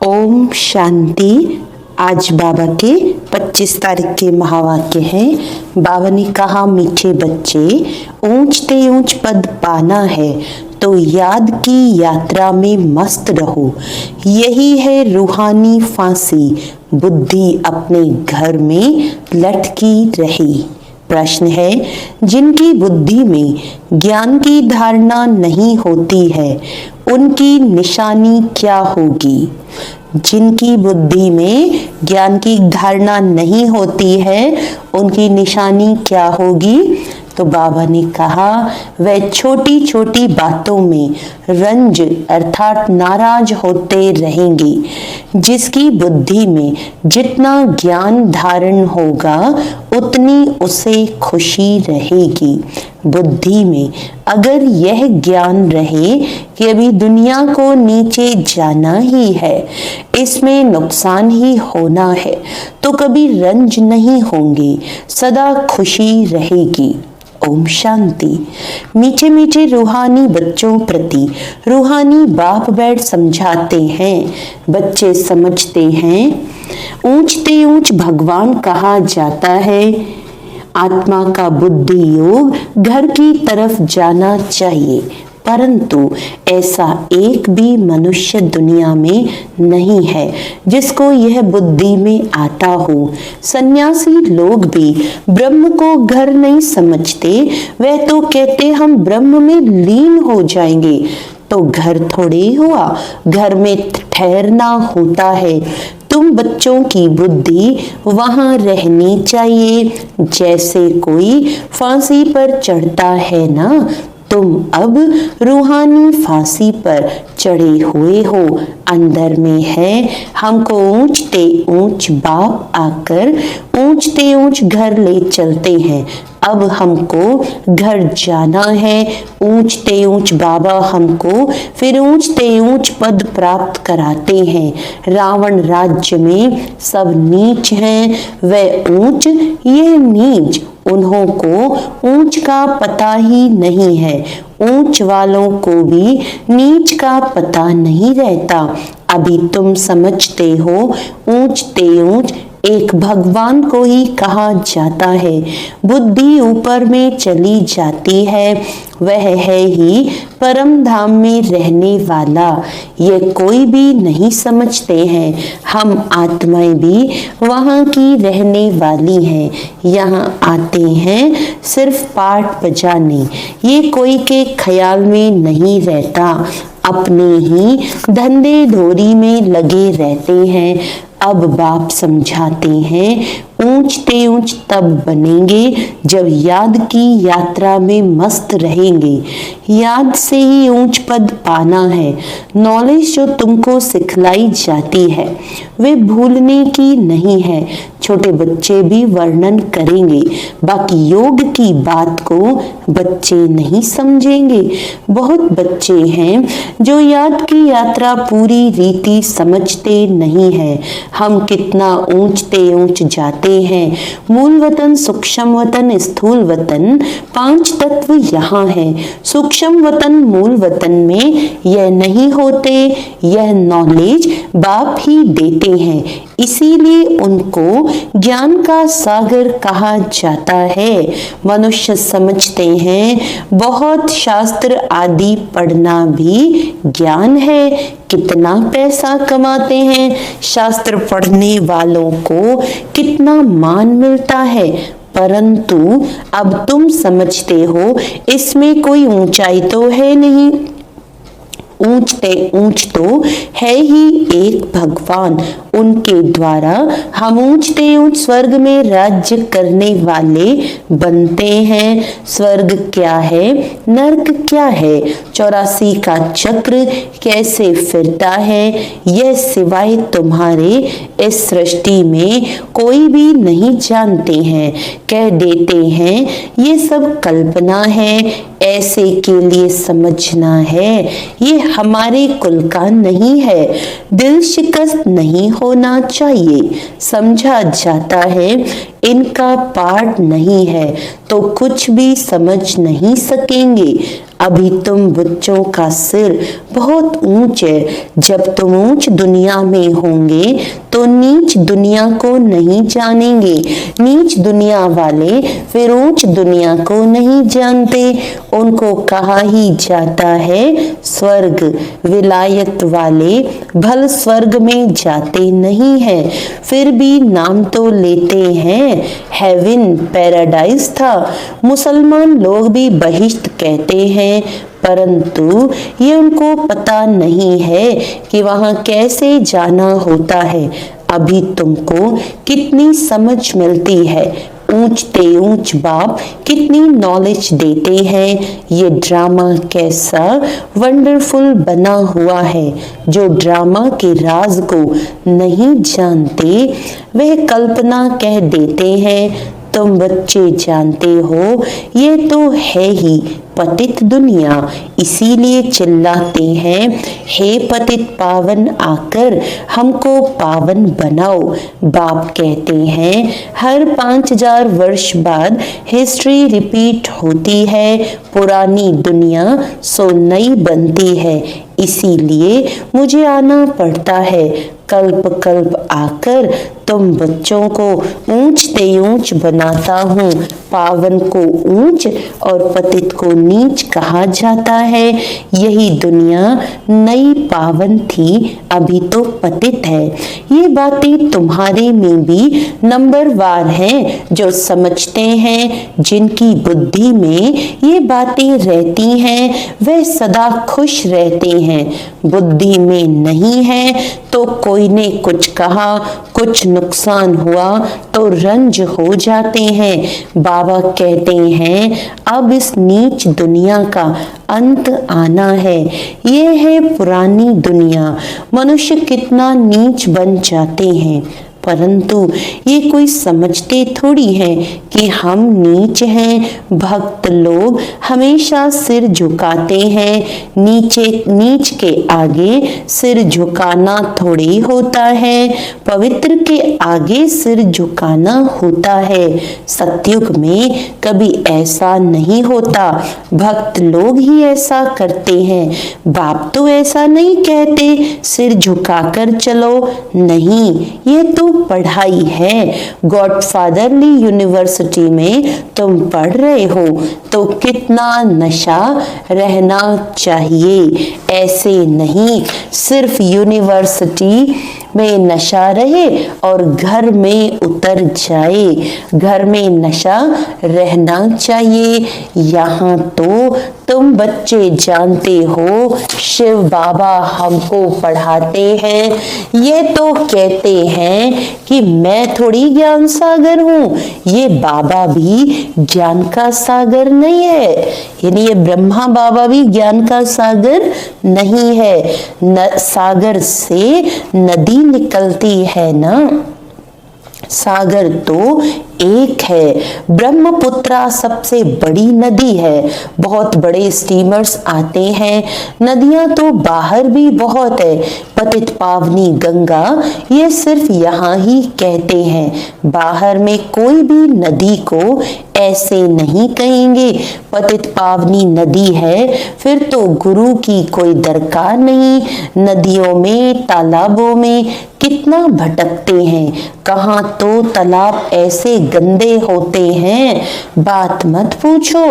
ओम शांति। आज बाबा के 25 तारीख के महावाक्य हैं। बाबा ने कहा, मीठे बच्चे, ऊंचते ऊंच पद पाना है तो याद की यात्रा में मस्त रहो। यही है रूहानी फांसी, बुद्धि अपने घर में लटकी रही। प्रश्न है, जिनकी बुद्धि में ज्ञान की धारणा नहीं होती है उनकी निशानी क्या होगी? जिनकी बुद्धि में ज्ञान की धारणा नहीं होती है उनकी निशानी क्या होगी? तो बाबा ने कहा, वह छोटी छोटी बातों में रंज अर्थात नाराज होते रहेंगे। जिसकी बुद्धि में जितना ज्ञान धारण होगा उतनी उसे खुशी रहेगी। बुद्धि में अगर यह ज्ञान रहे कि अभी दुनिया को नीचे जाना ही है, इसमें नुकसान ही होना है, तो कभी रंज नहीं होंगे, सदा खुशी रहेगी। ओम शांति। मीठे मीठे रूहानी बच्चों प्रति रूहानी बाप बैठ समझाते हैं। बच्चे समझते हैं, ऊंचते ऊंच भगवान कहा जाता है। आत्मा का बुद्धि योग घर की तरफ जाना चाहिए, परंतु ऐसा एक भी मनुष्य दुनिया में नहीं है जिसको यह बुद्धि में आता हो। सन्यासी लोग भी ब्रह्म को घर नहीं समझते। वह तो कहते हम ब्रह्म में लीन हो जाएंगे। तो घर थोड़े हुआ, घर में ठहरना होता है। तुम बच्चों की बुद्धि वहां रहनी चाहिए। जैसे कोई फांसी पर चढ़ता है ना, तुम अब रूहानी फांसी पर चढ़े हुए हो। अंदर में है, हमको ऊंचते ऊंच बाप आकर ऊंचते ऊंच घर ले चलते हैं। अब हमको घर जाना है। ऊंचते ऊंच बाबा हमको फिर ऊंचते ऊंच पद प्राप्त कराते हैं। रावण राज्य में सब नीच हैं, वह ऊंच ये नीच। उन्हों को ऊंच का पता ही नहीं है। ऊंच वालों को भी नीच का पता नहीं रहता। अभी तुम समझते हो ऊंचते ऊंच एक भगवान को ही कहा जाता है। बुद्धि ऊपर में चली जाती है, वह है ही परम धाम में रहने वाला। ये कोई भी नहीं समझते हैं। हम आत्माएं भी वहाँ की रहने वाली हैं। यहाँ आते हैं सिर्फ पाठ बजाने। ये कोई के ख्याल में नहीं रहता, अपने ही धंधे धोरी में लगे रहते हैं। अब बाप समझाते हैं, ऊंचते ऊंच तब बनेंगे जब याद की यात्रा में मस्त रहेंगे। याद से ही ऊंच पद पाना है। नॉलेज जो तुमको सिखलाई जाती है वे भूलने की नहीं है। छोटे बच्चे भी वर्णन करेंगे, बाकी योग की बात को बच्चे नहीं समझेंगे। बहुत बच्चे हैं जो याद की यात्रा पूरी रीति समझते नहीं है। हम कितना ऊंचते ऊंच जाते हैं। मूल वतन, सूक्ष्म वतन, स्थूल वतन, 5 तत्व यहाँ है। सूक्ष्म वतन मूल वतन में यह नहीं होते। यह नॉलेज बाप ही देते हैं, इसीलिए उनको ज्ञान का सागर कहा जाता है। मनुष्य समझते हैं बहुत शास्त्र आदि पढ़ना भी ज्ञान है। कितना पैसा कमाते हैं, शास्त्र पढ़ने वालों को कितना मान मिलता है, परंतु अब तुम समझते हो इसमें कोई ऊंचाई तो है नहीं। ऊंचते ऊंच तो है ही एक भगवान। उनके द्वारा हम ऊंचते ऊंच स्वर्ग में राज्य करने वाले बनते हैं। स्वर्ग क्या है, नरक क्या है, 84 का चक्र कैसे फिरता है, यह सिवाय तुम्हारे इस सृष्टि में कोई भी नहीं जानते हैं। कह देते हैं ये सब कल्पना है। ऐसे के लिए समझना है ये हमारे कुल का नहीं है। दिल शिकस्त नहीं होना चाहिए। समझा जाता है इनका पाठ नहीं है तो कुछ भी समझ नहीं सकेंगे। अभी तुम बच्चों का सिर बहुत ऊंच है। जब तुम ऊंच दुनिया में होंगे तो नीच दुनिया को नहीं जानेंगे। नीच दुनिया वाले फिर ऊंच दुनिया को नहीं जानते। उनको कहा ही जाता है स्वर्ग। विलायत वाले भल स्वर्ग में जाते नहीं हैं, फिर भी नाम तो लेते हैं। हेवन पैराडाइज था। मुसलमान लोग भी बहिश्त कहते हैं, परंतु ये उनको पता नहीं है कि वहां कैसे जाना होता है। अभी तुमको कितनी समझ मिलती है। ऊंचते ऊंच बाप कितनी नॉलेज देते हैं। ये ड्रामा कैसा वंडरफुल बना हुआ है। जो ड्रामा के राज को नहीं जानते वह कल्पना कह देते हैं। तुम बच्चे जानते हो ये तो है ही पतित दुनिया, इसीलिए चिल्लाते हैं, हे पतित पावन आकर हमको पावन बनाओ। बाप कहते हैं हर 5000 वर्ष बाद हिस्ट्री रिपीट होती है। पुरानी दुनिया सो नई बनती है, इसीलिए मुझे आना पड़ता है। कल्प कल्प आकर तुम बच्चों को ऊंचते ऊंच बनाता हूँ। पावन को ऊंच और पतित को नीच कहा जाता है। यही दुनिया नई पावन थी, अभी तो पतित है। ये बातें तुम्हारे में भी नंबरवार हैं। जो समझते हैं, जिनकी बुद्धि में ये बातें रहती हैं, वे सदा खुश रहते हैं। बुद्धि में नहीं है तो कोई ने कुछ कहा, कुछ नुकसान हुआ तो रंज हो जाते हैं। बाबा कहते हैं अब इस नीच दुनिया का अंत आना है। ये है पुरानी दुनिया। मनुष्य कितना नीच बन जाते हैं, परंतु ये कोई समझते थोड़ी हैं कि हम नीच हैं। भक्त लोग हमेशा सिर झुकाते हैं। नीच के आगे सिर झुकाना थोड़ी होता है, पवित्र के आगे सिर झुकाना होता है। सतयुग में कभी ऐसा नहीं होता, भक्त लोग ही ऐसा करते हैं। बाप तो ऐसा नहीं कहते सिर झुकाकर चलो, नहीं, ये तो पढ़ाई है। गॉडफादरली यूनिवर्सिटी में तुम पढ़ रहे हो तो कितना नशा रहना चाहिए। ऐसे नहीं सिर्फ यूनिवर्सिटी में नशा रहे और घर में उतर जाए। घर में नशा रहना चाहिए। यहाँ तो तुम बच्चे जानते हो शिव बाबा हमको पढ़ाते हैं। ये तो कहते हैं कि मैं थोड़ी ज्ञान सागर हूँ। ये बाबा भी ज्ञान का सागर नहीं है, यानी ये ब्रह्मा बाबा भी ज्ञान का सागर नहीं है। सागर से नदी निकलती है ना, सागर तो एक है। ब्रह्मपुत्रा सबसे बड़ी नदी है। बहुत बड़े स्टीमर्स आते हैं। नदियां तो बाहर भी बहुत है। पतित पावनी गंगा ये सिर्फ यहाँ ही कहते हैं, बाहर में कोई भी नदी को ऐसे नहीं कहेंगे। पतित पावनी नदी है फिर तो गुरु की कोई दरकार नहीं। नदियों में तालाबों में कितना भटकते हैं। कहाँ तो तालाब ऐसे गंदे होते हैं, बात मत पूछो।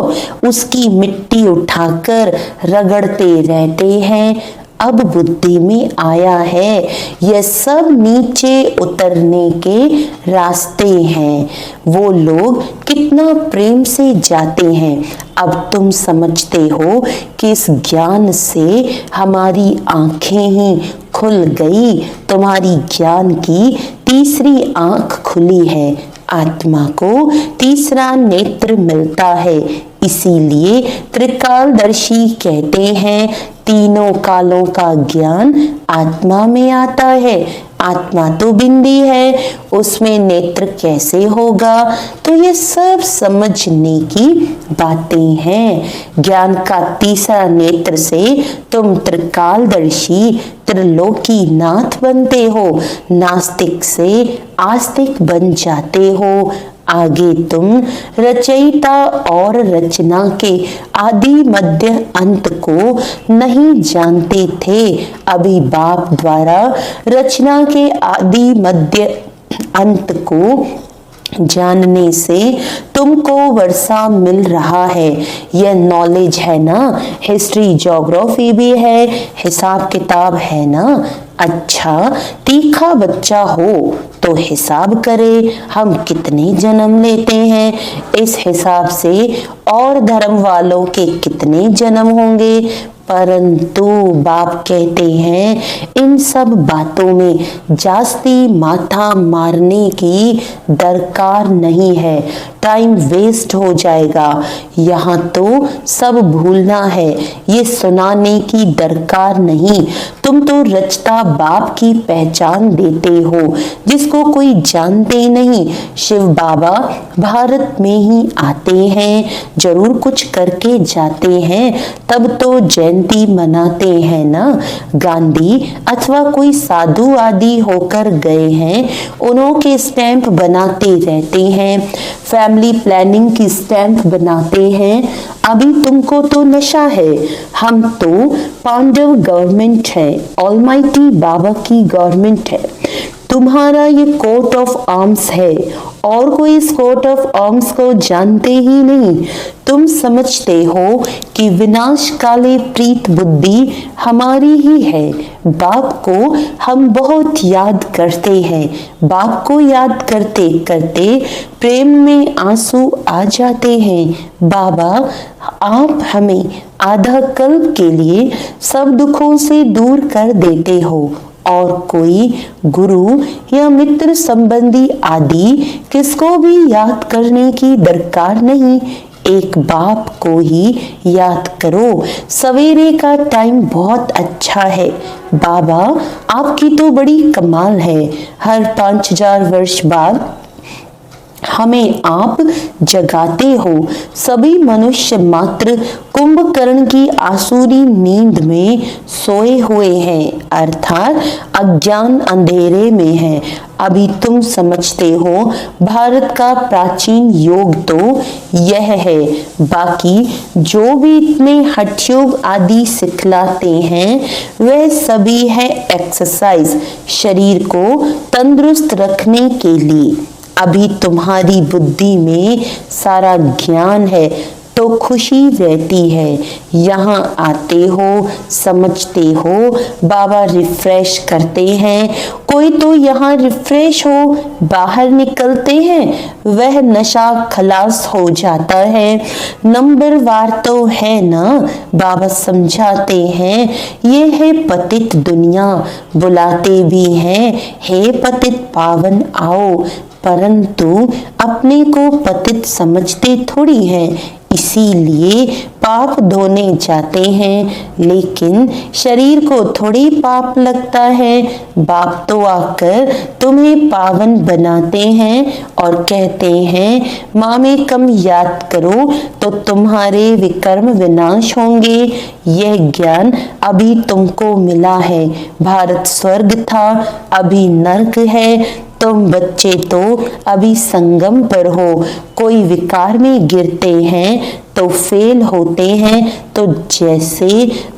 उसकी मिट्टी उठाकर रगड़ते रहते हैं। अब बुद्धि में आया है यह सब नीचे उतरने के रास्ते हैं। वो लोग कितना प्रेम से जाते हैं। अब तुम समझते हो कि इस ज्ञान से हमारी आंखें ही खुल गई। तुम्हारी ज्ञान की तीसरी आंख खुली है। आत्मा को तीसरा नेत्र मिलता है। इसीलिए त्रिकालदर्शी कहते हैं तीनों कालों का ज्ञान आत्मा में आता है। आत्मा तो बिंदी है, उसमें नेत्र कैसे होगा? तो ये सब समझने की बातें हैं। ज्ञान का तीसरा नेत्र से तुम त्रिकालदर्शी त्रिलोकी नाथ बनते हो। नास्तिक से आस्तिक बन जाते हो। आगे तुम रचयिता और रचना के आदि मध्य अंत को नहीं जानते थे। अभी बाप द्वारा रचना के आदि मध्य अंत को जानने से तुमको वर्षा मिल रहा है। यह नॉलेज है ना, हिस्ट्री ज्योग्राफी भी है, हिसाब किताब है ना। अच्छा तीखा बच्चा हो तो हिसाब करे हम कितने जन्म लेते हैं, इस हिसाब से और धर्म वालों के कितने जन्म होंगे। परंतु बाप कहते हैं इन सब बातों में जास्ती माथा मारने की दरकार नहीं है, टाइम वेस्ट हो जाएगा। यहाँ तो सब भूलना है, ये सुनाने की दरकार नहीं। तुम तो रचता बाप की पहचान देते हो जिसको कोई जानते नहीं। शिव बाबा भारत में ही आते हैं, जरूर कुछ करके जाते हैं, तब तो जयंती मनाते हैं ना। गांधी अथवा कोई साधु आदि होकर गए हैं, उन्होंने स्टैंप बनाते रहते हैं, फैमिली प्लानिंग की स्टैंप बनाते हैं। अभी तुमको तो नशा है, हम तो पांडव गवर्नमेंट है, ऑलमाइटी बाबा की गवर्नमेंट है। तुम्हारा ये कोट ऑफ आर्म्स है और कोई इस कोट ऑफ आर्म्स को जानते ही नहीं। तुम समझते हो कि विनाश काले प्रीत बुद्धि हमारी ही है। बाप को हम बहुत याद करते हैं, बाप को याद करते करते प्रेम में आंसू आ जाते हैं। बाबा आप हमें आधा कल्प के लिए सब दुखों से दूर कर देते हो और कोई गुरु या मित्र संबंधी आदि किसको भी याद करने की दरकार नहीं, एक बाप को ही याद करो। सवेरे का टाइम बहुत अच्छा है। बाबा आपकी तो बड़ी कमाल है, हर 5000 वर्ष बाद हमें आप जगाते हो। सभी मनुष्य मात्र कुंभकर्ण की आसुरी नींद में सोए हुए हैं, अर्थात अज्ञान अंधेरे में है। अभी तुम समझते हो भारत का प्राचीन योग तो यह है। बाकी जो भी इतने हठ योग आदि सिखलाते हैं वह सभी है एक्सरसाइज, शरीर को तंदुरुस्त रखने के लिए। अभी तुम्हारी बुद्धि में सारा ज्ञान है तो खुशी रहती है। यहाँ आते हो, समझते हो, बाबा रिफ्रेश करते हैं। कोई तो यहाँ रिफ्रेश हो बाहर निकलते हैं, वह नशा खलास हो जाता है। नंबर वार तो है ना, बाबा समझाते हैं ये है पतित दुनिया, बुलाते भी हैं हे पतित पावन आओ, परंतु अपने को पतित समझते थोड़ी हैं, इसीलिए पाप धोने जाते हैं। लेकिन शरीर को थोड़ी पाप लगता है। बाप तो आकर तुम्हें पावन बनाते हैं और कहते हैं माँ में कम याद करो तो तुम्हारे विकर्म विनाश होंगे। यह ज्ञान अभी तुमको मिला है। भारत स्वर्ग था, अभी नर्क है। तुम बच्चे तो अभी संगम पर हो। कोई विकार में गिरते हैं तो फेल होते हैं, तो जैसे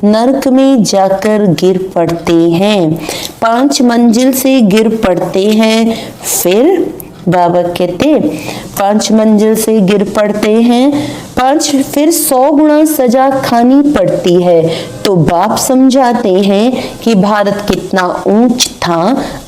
नरक में जाकर गिर पड़ते हैं, 5 मंजिल से गिर पड़ते हैं। फिर बाबा कहते 5 मंजिल से गिर पड़ते हैं, 5 फिर 100 गुना सजा खानी पड़ती है। तो बाप समझाते हैं कि भारत कितना ऊंच था,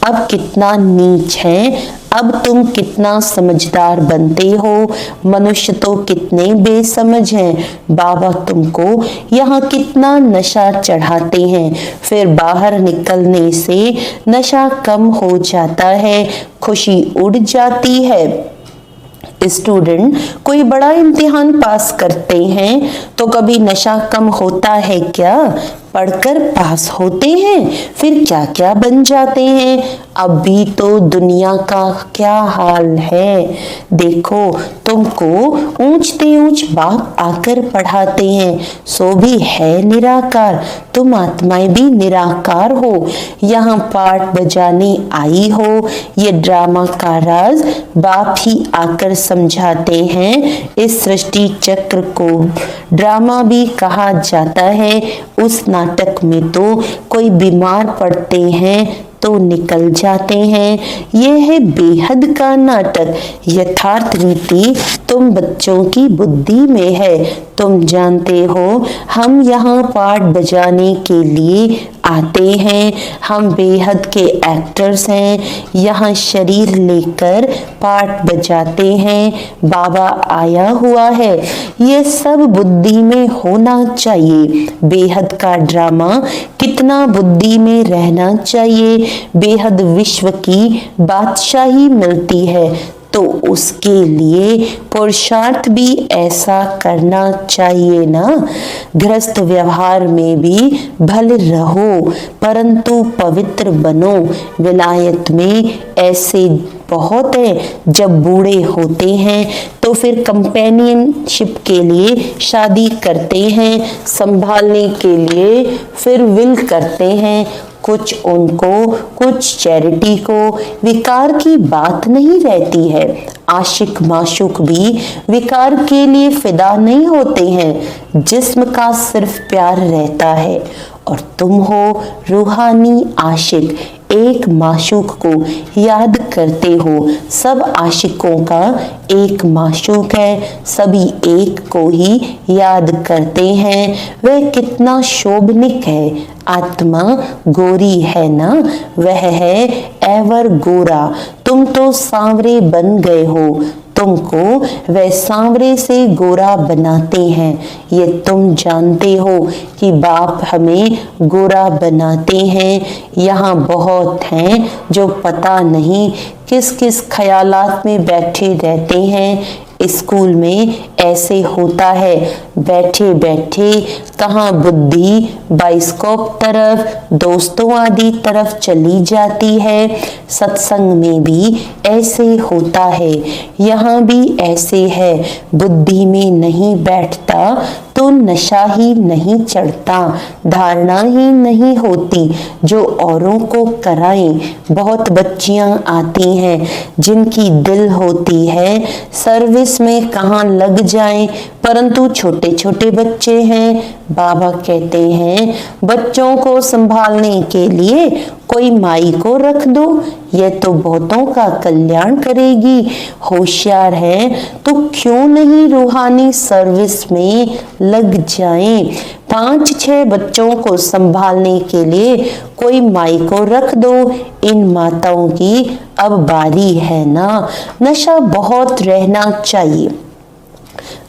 अब कितना नीच है। अब तुम कितना समझदार बनते हो, मनुष्य तो कितने बेसमझ हैं। बाबा तुमको यहाँ कितना नशा चढ़ाते हैं, फिर बाहर निकलने से नशा कम हो जाता है, खुशी उड़ जाती है। स्टूडेंट कोई बड़ा इम्तिहान पास करते हैं तो कभी नशा कम होता है क्या? पढ़कर पास होते हैं फिर क्या क्या बन जाते हैं। अब भी तो दुनिया का क्या हाल है। देखो तुमको ऊंचते ऊंच बाप आकर पढ़ाते हैं, सो भी है निराकार। तुम आत्माएं भी निराकार हो, यहाँ पाठ बजाने आई हो। ये ड्रामा का राज बाप ही आकर समझाते हैं। इस सृष्टि चक्र को ड्रामा भी कहा जाता है। उस नाटक में तो कोई बीमार पड़ते हैं तो निकल जाते हैं। यह है बेहद का नाटक। यथार्थ रीति तुम बच्चों की बुद्धि में है। तुम जानते हो हम यहाँ पाठ बजाने के लिए आते हैं। हम बेहद के एक्टर्स हैं, यहाँ शरीर लेकर पाठ बजाते हैं। बाबा आया हुआ है, ये सब बुद्धि में होना चाहिए। बेहद का ड्रामा कितना बुद्धि में रहना चाहिए। बेहद विश्व की बादशाही मिलती है तो उसके लिए पुरुषार्थ भी ऐसा करना चाहिए ना। गृहस्थ व्यवहार में भी भले रहो परंतु पवित्र बनो। विलायत में ऐसे बहुत है, जब बूढ़े होते हैं तो फिर कंपेनियनशिप के लिए शादी करते हैं, संभालने के लिए फिर विल करते हैं। कुछ उनको कुछ चैरिटी को। विकार की बात नहीं रहती है। आशिक माशुक भी विकार के लिए फिदा नहीं होते हैं, जिस्म का सिर्फ प्यार रहता है। और तुम हो रूहानी आशिक, एक माशूक को याद करते हो। सब आशिकों का एक माशूक है, सभी एक को ही याद करते हैं। वह कितना शोभनिक है। आत्मा गोरी है ना, वह है एवर गोरा। तुम तो सांवरे बन गए हो, तुमको वह सांवरे से गोरा बनाते हैं। ये तुम जानते हो कि बाप हमें गोरा बनाते हैं। यहाँ बहुत हैं जो पता नहीं किस किस ख्यालात में बैठे रहते हैं। स्कूल में ऐसे होता है, बैठे बैठे कहाँ बुद्धि बाइस्कोप तरफ, दोस्तों आदि तरफ चली जाती है। सत्संग में भी ऐसे होता है, यहाँ भी ऐसे है। बुद्धि में नहीं बैठता तो नशा ही नहीं चढ़ता, धारणा ही नहीं होती जो औरों को कराएं। बहुत बच्चियां आती हैं जिनकी दिल होती है सर्विस में कहाँ लग जाएं, परंतु छोटे छोटे बच्चे हैं। बाबा कहते हैं बच्चों को संभालने के लिए कोई माई को रख दो, यह तो बहुतों का कल्याण करेगी। होशियार है तो क्यों नहीं रूहानी सर्विस में लग जाएं। 5-6 बच्चों को संभालने के लिए कोई माई को रख दो। इन माताओं की अब बारी है ना। नशा बहुत रहना चाहिए।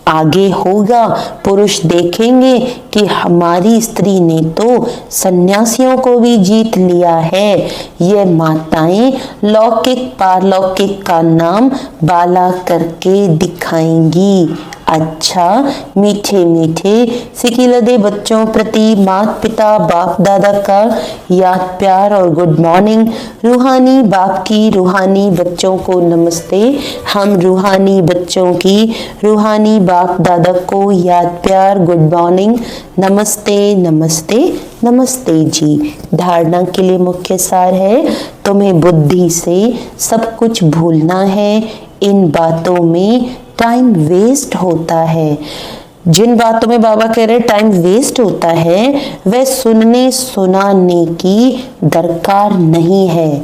आगे होगा, पुरुष देखेंगे कि हमारी स्त्री ने तो सन्यासियों को भी जीत लिया है। ये माताएं लौकिक पारलौकिक का नाम बाला करके दिखाएंगी। अच्छा, मीठे मीठे सिकिलदे बच्चों प्रति माता पिता बाप दादा का याद प्यार और गुड मॉर्निंग। रूहानी बाप की रूहानी बच्चों को नमस्ते। हम रूहानी बच्चों की रूहानी बाप दादा को याद प्यार गुड मॉर्निंग। नमस्ते नमस्ते नमस्ते जी। धारणा के लिए मुख्य सार है, तुम्हें बुद्धि से सब कुछ भूलना है। इन बातों में टाइम वेस्ट होता है। जिन बातों में बाबा कह रहे टाइम वेस्ट होता है, वह सुनने सुनाने की दरकार नहीं है।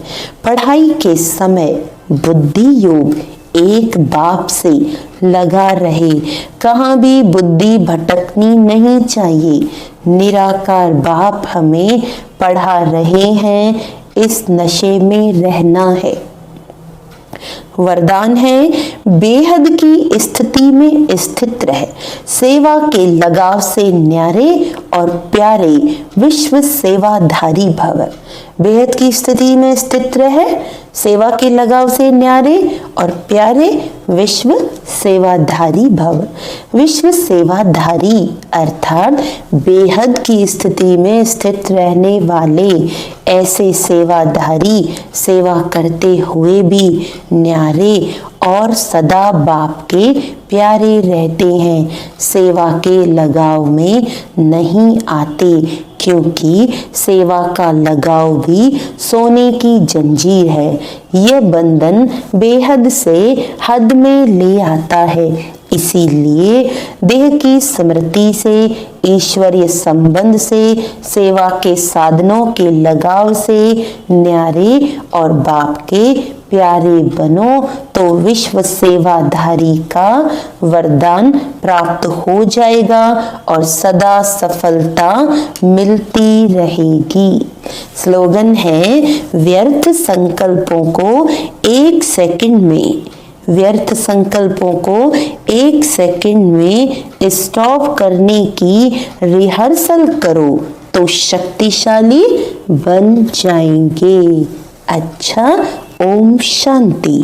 पढ़ाई के समय बुद्धि योग एक बाप से लगा रहे, कहाँ भी बुद्धि भटकनी नहीं चाहिए। निराकार बाप हमें पढ़ा रहे हैं, इस नशे में रहना है। वरदान है बेहद की स्थिति में स्थित रहे, सेवा के लगाव से न्यारे और प्यारे विश्व सेवाधारी भव। बेहद की स्थिति में स्थित रहे, सेवा के लगाव से न्यारे और प्यारे विश्व सेवाधारी भव। विश्व सेवाधारी अर्थात बेहद की स्थिति में स्थित रहने वाले ऐसे सेवाधारी, सेवा करते हुए भी न्यारे और सदा बाप के प्यारे रहते हैं, सेवा के लगाव में नहीं आते, क्योंकि सेवा का लगाव भी सोने की जंजीर है। यह बंधन बेहद से हद में ले आता है। इसीलिए देह की स्मृति से, ईश्वरीय संबंध से, सेवा के साधनों के लगाव से न्यारे और बाप के प्यारे बनो तो विश्व सेवाधारी का वरदान प्राप्त हो जाएगा और सदा सफलता मिलती रहेगी। स्लोगन है, व्यर्थ संकल्पों को एक सेकंड में, व्यर्थ संकल्पों को एक सेकंड में स्टॉप करने की रिहर्सल करो तो शक्तिशाली बन जाएंगे। अच्छा, ओम शांति।